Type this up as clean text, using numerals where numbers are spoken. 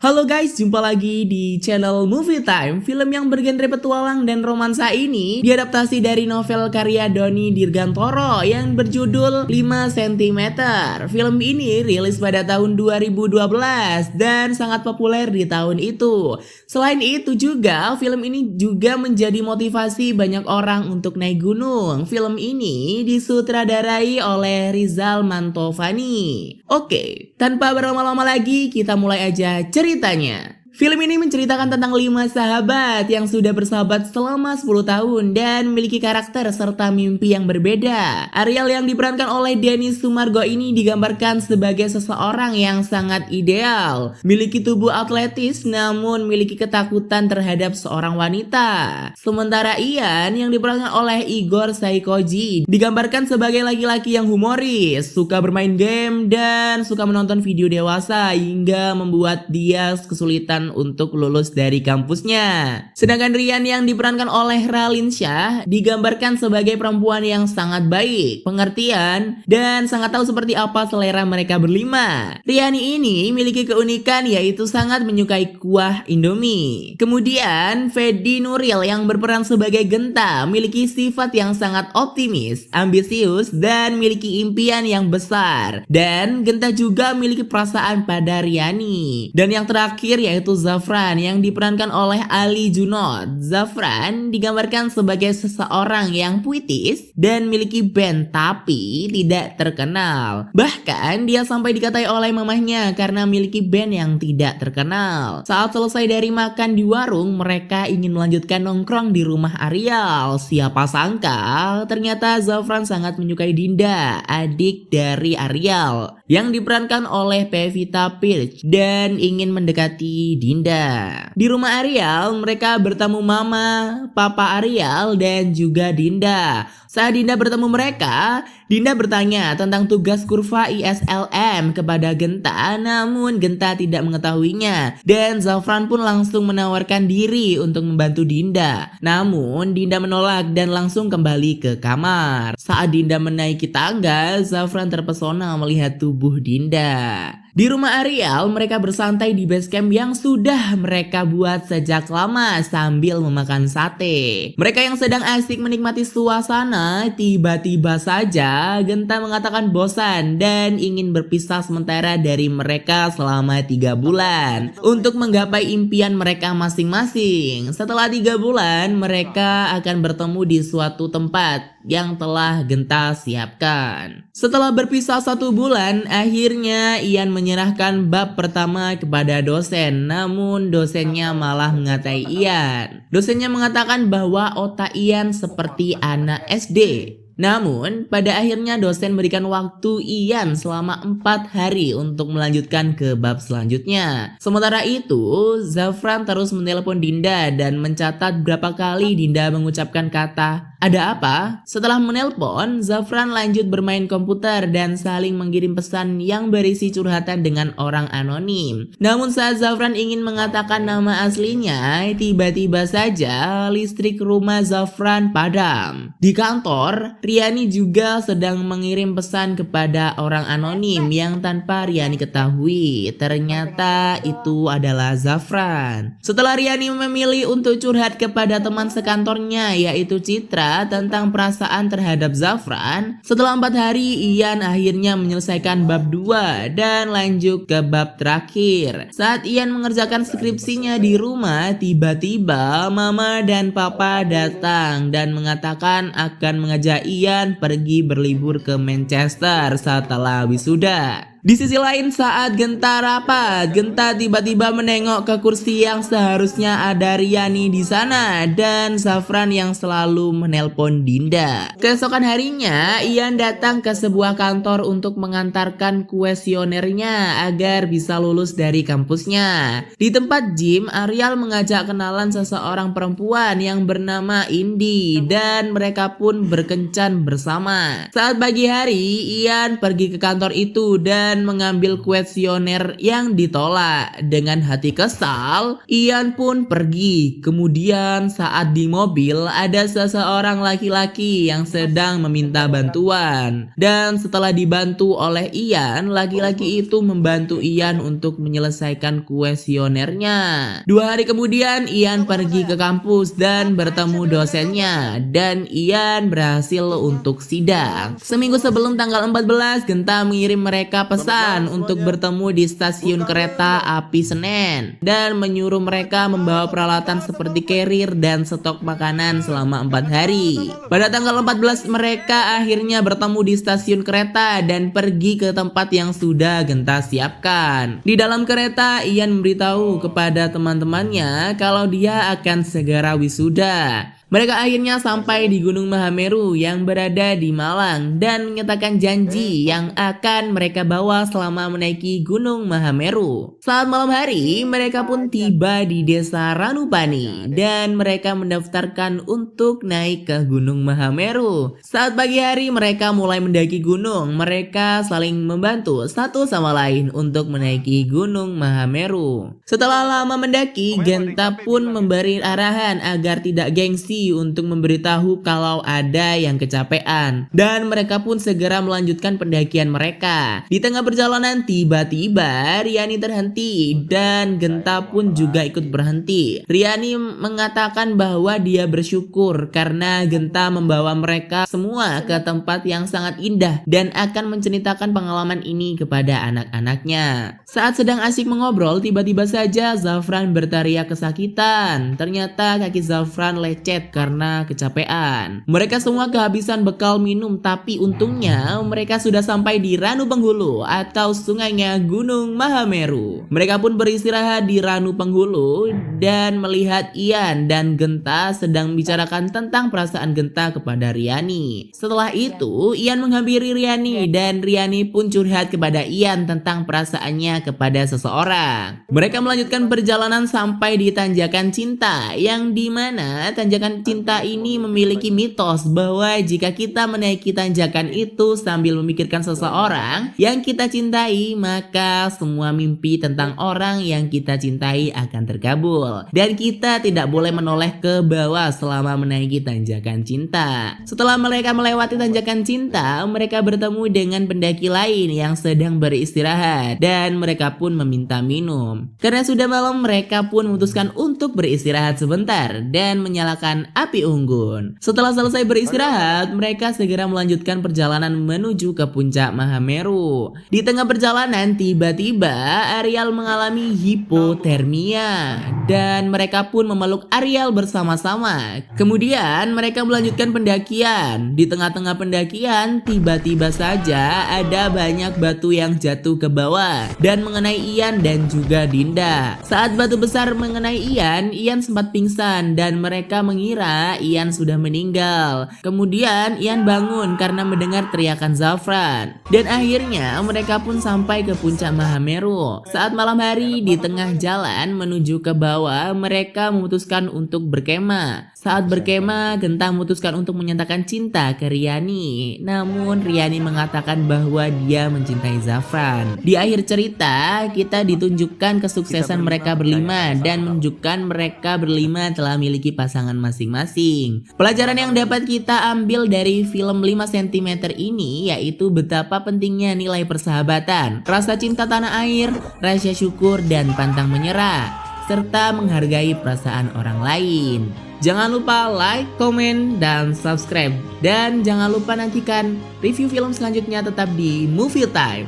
Halo guys, jumpa lagi di channel Movie Time. Film yang bergenre petualang dan romansa ini diadaptasi dari novel karya Doni Dirgantoro yang berjudul 5 cm. Film ini rilis pada tahun 2012 dan sangat populer di tahun itu. Selain itu juga, film ini juga menjadi motivasi banyak orang untuk naik gunung. Film ini disutradarai oleh Rizal Mantovani. Oke, tanpa berlama-lama lagi, kita mulai aja ceritanya. Film ini menceritakan tentang 5 sahabat yang sudah bersahabat selama 10 tahun dan memiliki karakter serta mimpi yang berbeda. Ariel yang diperankan oleh Denny Sumargo ini digambarkan sebagai seseorang yang sangat ideal, memiliki tubuh atletis namun memiliki ketakutan terhadap seorang wanita. Sementara Ian yang diperankan oleh Igor Saikoji digambarkan sebagai laki-laki yang humoris, suka bermain game dan suka menonton video dewasa hingga membuat dia kesulitan untuk lulus dari kampusnya. Sedangkan Rian yang diperankan oleh Ralin Shah digambarkan sebagai perempuan yang sangat baik, pengertian, dan sangat tahu seperti apa selera mereka berlima. Riani ini memiliki keunikan yaitu sangat menyukai kuah Indomie. Kemudian Fedi Nuril yang berperan sebagai Genta memiliki sifat yang sangat optimis, ambisius, dan memiliki impian yang besar. Dan Genta juga memiliki perasaan pada Riani. Dan yang terakhir yaitu Zafran yang diperankan oleh Ali Junod. Zafran digambarkan sebagai seseorang yang puitis dan memiliki band tapi tidak terkenal. Bahkan dia sampai dikatai oleh mamahnya karena memiliki band yang tidak terkenal. Saat selesai dari makan di warung, mereka ingin melanjutkan nongkrong di rumah Ariel. Siapa sangka ternyata Zafran sangat menyukai Dinda, adik dari Ariel, yang diperankan oleh Pevita Pearce dan ingin mendekati Dinda. Di rumah Ariel, mereka bertemu mama, papa Ariel, dan juga Dinda. Saat Dinda bertemu mereka, Dinda bertanya tentang tugas kurva ISLM kepada Genta, namun Genta tidak mengetahuinya. Dan Zafran pun langsung menawarkan diri untuk membantu Dinda. Namun Dinda menolak dan langsung kembali ke kamar. Saat Dinda menaiki tangga, Zafran terpesona melihat tubuh Dinda. Di rumah Ariel, mereka bersantai di base camp yang sudah mereka buat sejak lama sambil memakan sate. Mereka yang sedang asik menikmati suasana, tiba-tiba saja Genta mengatakan bosan dan ingin berpisah sementara dari mereka selama 3 bulan untuk menggapai impian mereka masing-masing. Setelah 3 bulan, mereka akan bertemu di suatu tempat yang telah Genta siapkan. Setelah berpisah 1 bulan, akhirnya Ian menyerahkan bab pertama kepada dosen, namun dosennya malah mengatai Ian. Dosennya mengatakan bahwa otak Ian seperti anak SD. Namun, pada akhirnya dosen berikan waktu Ian selama 4 hari untuk melanjutkan ke bab selanjutnya. Sementara itu, Zafran terus menelpon Dinda dan mencatat berapa kali Dinda mengucapkan kata "ada apa?". Setelah menelpon, Zafran lanjut bermain komputer dan saling mengirim pesan yang berisi curhatan dengan orang anonim. Namun saat Zafran ingin mengatakan nama aslinya, tiba-tiba saja listrik rumah Zafran padam. Di kantor, Riani juga sedang mengirim pesan kepada orang anonim yang tanpa Riani ketahui. Ternyata itu adalah Zafran. Setelah Riani memilih untuk curhat kepada teman sekantornya yaitu Citra tentang perasaan terhadap Zafran, setelah 4 hari Ian akhirnya menyelesaikan bab 2 dan lanjut ke bab terakhir. Saat Ian mengerjakan skripsinya di rumah, tiba-tiba mama dan papa datang dan mengatakan akan mengajak Ian pergi berlibur ke Manchester setelah wisuda. Di sisi lain saat Genta rapat, Genta tiba-tiba menengok ke kursi yang seharusnya ada Riani di sana dan Zafran yang selalu menelpon Dinda. Keesokan harinya, Ian datang ke sebuah kantor untuk mengantarkan kuesionernya agar bisa lulus dari kampusnya. Di tempat gym, Ariel mengajak kenalan seseorang perempuan yang bernama Indi dan mereka pun berkencan bersama. Saat pagi hari, Ian pergi ke kantor itu dan dan mengambil kuesioner yang ditolak. Dengan hati kesal, Ian pun pergi. Kemudian saat di mobil ada seseorang laki-laki yang sedang meminta bantuan. Dan setelah dibantu oleh Ian, laki-laki itu membantu Ian untuk menyelesaikan kuesionernya. 2 hari kemudian Ian pergi ke kampus dan bertemu dosennya, dan Ian berhasil untuk sidang. Seminggu sebelum tanggal 14, Genta mengirim mereka pesan untuk bertemu di stasiun kereta api Senen dan menyuruh mereka membawa peralatan seperti carrier dan stok makanan selama 4 hari. Pada tanggal 14 mereka akhirnya bertemu di stasiun kereta dan pergi ke tempat yang sudah Genta siapkan. Di dalam kereta Ian memberitahu kepada teman-temannya kalau dia akan segera wisuda. Mereka akhirnya sampai di Gunung Mahameru yang berada di Malang dan menyatakan janji yang akan mereka bawa selama menaiki Gunung Mahameru. Saat malam hari, mereka pun tiba di desa Ranupani dan mereka mendaftarkan untuk naik ke Gunung Mahameru. Saat pagi hari mereka mulai mendaki gunung, mereka saling membantu satu sama lain untuk menaiki Gunung Mahameru. Setelah lama mendaki, Genta pun memberi arahan agar tidak gengsi untuk memberitahu kalau ada yang kecapean, dan mereka pun segera melanjutkan pendakian mereka. Di tengah perjalanan tiba-tiba Riani terhenti dan Genta pun juga ikut berhenti. Riani mengatakan bahwa dia bersyukur karena Genta membawa mereka semua ke tempat yang sangat indah dan akan menceritakan pengalaman ini kepada anak-anaknya. Saat sedang asik mengobrol, tiba-tiba saja Zafran berteriak kesakitan. Ternyata kaki Zafran lecet karena kecapean. Mereka semua kehabisan bekal minum, tapi untungnya mereka sudah sampai di Ranu Penghulu atau sungainya Gunung Mahameru. Mereka pun beristirahat di Ranu Penghulu dan melihat Ian dan Genta sedang membicarakan tentang perasaan Genta kepada Riani. Setelah itu Ian menghampiri Riani dan Riani pun curhat kepada Ian tentang perasaannya kepada seseorang. Mereka melanjutkan perjalanan sampai di Tanjakan Cinta, yang dimana Tanjakan Cinta ini memiliki mitos bahwa jika kita menaiki tanjakan itu sambil memikirkan seseorang yang kita cintai, maka semua mimpi tentang orang yang kita cintai akan terkabul dan kita tidak boleh menoleh ke bawah selama menaiki Tanjakan Cinta. Setelah mereka melewati Tanjakan Cinta, mereka bertemu dengan pendaki lain yang sedang beristirahat dan mereka pun meminta minum. Karena sudah malam, mereka pun memutuskan untuk beristirahat sebentar dan menyalakan api unggun. Setelah selesai beristirahat, mereka segera melanjutkan perjalanan menuju ke puncak Mahameru. Di tengah perjalanan, tiba-tiba Ariel mengalami hipotermia dan mereka pun memeluk Ariel bersama-sama. Kemudian mereka melanjutkan pendakian. Di tengah-tengah pendakian, tiba-tiba saja ada banyak batu yang jatuh ke bawah dan mengenai Ian dan juga Dinda. Saat batu besar mengenai Ian sempat pingsan dan mereka mengira Ian sudah meninggal. Kemudian Ian bangun karena mendengar teriakan Zafran. Dan akhirnya mereka pun sampai ke puncak Mahameru. Saat malam hari, di tengah jalan menuju ke bawah, mereka memutuskan untuk berkemah. Saat berkemah, Genta memutuskan untuk menyatakan cinta ke Riani. Namun Riani mengatakan bahwa dia mencintai Zafran. Di akhir cerita, kita ditunjukkan kesuksesan mereka berlima dan menunjukkan mereka berlima telah memiliki pasangan masing-masing. Pelajaran yang dapat kita ambil dari film 5 cm ini yaitu betapa pentingnya nilai persahabatan, rasa cinta tanah air, rasa syukur dan pantang menyerah, serta menghargai perasaan orang lain. Jangan lupa like, komen, dan subscribe. Dan jangan lupa nantikan review film selanjutnya tetap di Movie Time.